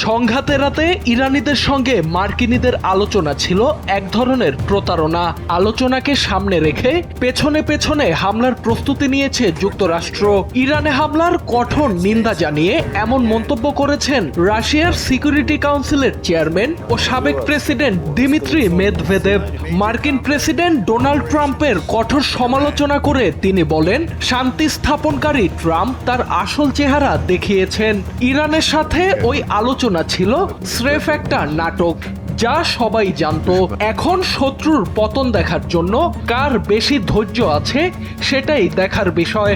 সংঘাত এড়াতে ইরানিদের সঙ্গে মার্কিনীদের আলোচনা ছিল এক ধরনের প্রতারণা। আলোচনাকে সামনে রেখে পেছনে পেছনে হামলার প্রস্তুতি নিয়েছে যুক্তরাষ্ট্র। ইরানে হামলার কঠোর নিন্দা জানিয়ে এমন মন্তব্য করেছেন রাশিয়ার সিকিউরিটি কাউন্সিলের চেয়ারম্যান ও সাবেক প্রেসিডেন্ট দিমিত্রি মেদভেদেভ। মার্কিন প্রেসিডেন্ট ডোনাল্ড ট্রাম্পের কঠোর সমালোচনা করে তিনি বলেন, শান্তি স্থাপনকারী ট্রাম্প তার আসল চেহারা দেখিয়েছেন। ইরানের সাথে ওই আলোচনা ছিল স্রেফ একটা নাটক, যা সবাই জানতো। এখন শত্রুর পতন দেখার জন্য কার বেশি ধৈর্য আছে সেটাই দেখার বিষয়।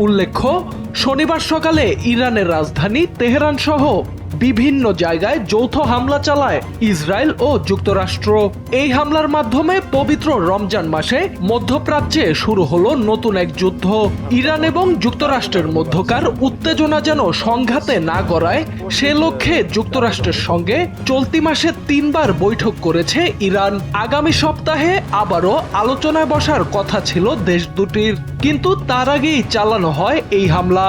উল্লেখ্য, শনিবার সকালে ইরানের রাজধানী তেহরান সহ বিভিন্ন জায়গায় যৌথ হামলা চালায় ইসরায়েল ও যুক্তরাষ্ট্র। এই হামলার মাধ্যমে পবিত্র রমজান মাসে মধ্যপ্রাচ্যে শুরু হলো নতুন এক যুদ্ধ। ইরান এবং যুক্তরাষ্ট্রের মধ্যকার উত্তেজনা যেন সংঘাতে না গড়ায় সে লক্ষ্যে যুক্তরাষ্ট্রের সঙ্গে চলতি মাসে 3 বার বৈঠক করেছে ইরান। আগামী সপ্তাহে আবারও আলোচনায় বসার কথা ছিল দেশ দুটির, কিন্তু তার আগেই চালানো হয় এই হামলা।